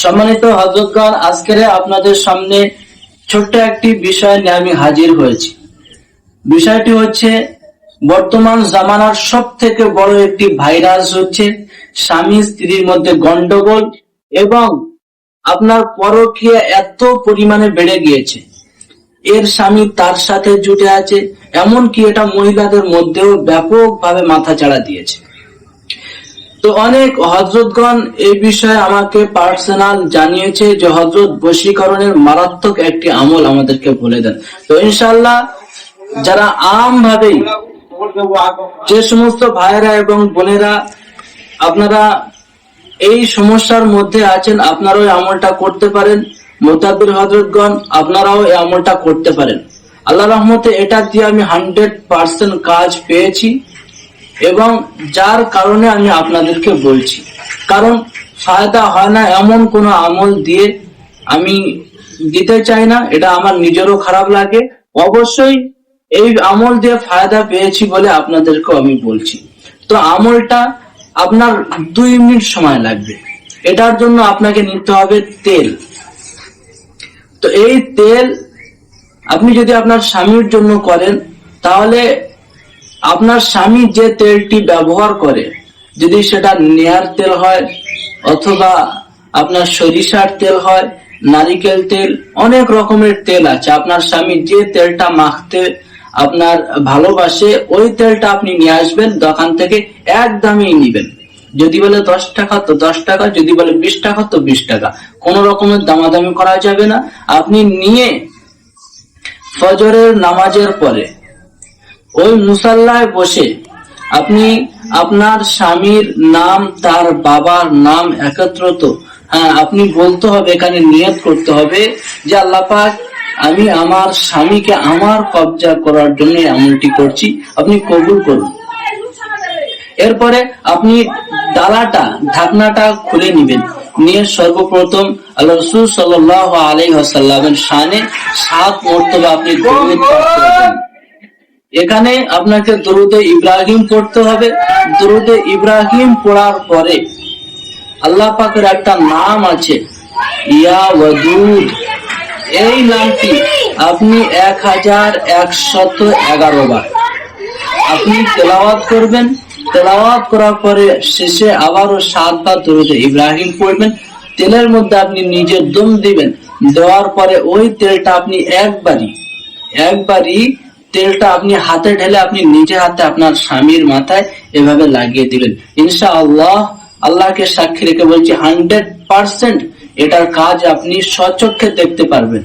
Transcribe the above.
সম্মানিত হযরতগণ, আজকে আপনাদের সামনে ছোট্ট একটি বিষয় নিয়ে আমি হাজির হয়েছি। বিষয়টি হচ্ছে বর্তমান জামানার সব থেকে বড় একটি ভাইরাস হচ্ছে স্বামী স্ত্রীর মধ্যে গন্ডগোল এবং আপনার পরকীয়া এত পরিমাণে বেড়ে গিয়েছে। এর স্বামী তার সাথে জুটে আছে, এমনকি এটা মহিলাদের মধ্যেও ব্যাপকভাবে মাথাচাড়া দিয়েছে। তো অনেক হযরতগণ এই বিষয়ে আমাকে পার্সোনাল জানিয়েছে যে হযরত বশীকরণের মারাত্মক একটি আমল আমাদেরকে বলে দেন। তো ইনশাআল্লাহ যারা আমভাবেই যে সমস্ত ভাইরা এবং বোনেরা আপনারা এই সমস্যার মধ্যে আছেন, আপনারাও এই আমলটা করতে পারেন। মুতাব্বির হযরতগণ, আপনারাও এই আমলটা করতে পারেন। আল্লাহর রহমতে এটা দিয়ে আমি 100% কাজ পেয়েছি এবং যার কারণে আমি আপনাদেরকে বলছি। কারণ ফায়দা হয় না এমন কোনো আমল দিয়ে আমি দিতে চাই না, এটা আমার নিজেরও খারাপ লাগে। অবশ্যই এই আমল দিয়ে ফায়দা পেয়েছি বলে আপনাদেরকে আমি বলছি। তো আমলটা আপনার 2 মিনিট সময় লাগবে। এটার জন্য আপনাকে নিতে হবে তেল। তো এই তেল আপনি যদি আপনার স্বামীর জন্য করেন, তাহলে আপনার স্বামী যে তেলটি ব্যবহার করে, যদি সেটা নেয়ার তেল হয় অথবা আপনার সরিষার তেল হয়, নারিকেল তেল, অনেক রকমের তেল আছে। আপনার স্বামী যে তেলটা মাখতে আপনার ভালোবাসে ওই তেলটা আপনি নিয়ে আসবেন দোকান থেকে, একদমই নিবেন। যদি বলে 10 টাকা তো 10 টাকা, যদি বলে 20 টাকা তো 20 টাকা, কোনো রকমের দামাদামি করা যাবে না। আপনি নিয়ে ফজরের নামাজের পরে ওই মুসাল্লায় বসে আপনি আপনার স্বামীর নাম, তার বাবার নাম একত্রিত আপনি বলতে হবে, এখানে নিয়ত করতে হবে যে আল্লাহ পাক, আমি আমার স্বামীকে আমার কবজা করার জন্য আমলটি করছি, আপনি কবুল করুন। এরপরে আপনি ডালাটা, ঢাকনাটা খুলে নেবেন, নিয়ে সর্বপ্রথম আল্লাহ রাসূল সাল্লাল্লাহু আলাইহি ওয়াসাল্লামের শানে 7 মর্তবা আপনি দরুদ পাঠ করবেন। এখানে আপনাকে দরুদে ইব্রাহিম পড়তে হবে। দরুদে ইব্রাহিম পড়ার পরে আল্লাহ পাকের একটা নাম আছে ইয়া ওয়াদুদ, এই নামটি আপনি 1111 বার আপনি তেলাওয়াত করবেন। তেলাওয়াত করার পরে শেষে আবারও 7 বার দরুদে ইব্রাহিম পড়বেন। তেলের মধ্যে আপনি নিজে দম দিবেন। দেওয়ার পরে ওই তেলটা আপনি একবারই তেলটা আপনি হাতে ঢেলে আপনি নিজে হাতে আপনার স্বামীর মাথায় এভাবে লাগিয়ে দিবেন। ইনশাআল্লাহ, আল্লাহকে সাক্ষী রেখে বলছি 100% এটার কাজ আপনি স্বচক্ষে দেখতে পারবেন।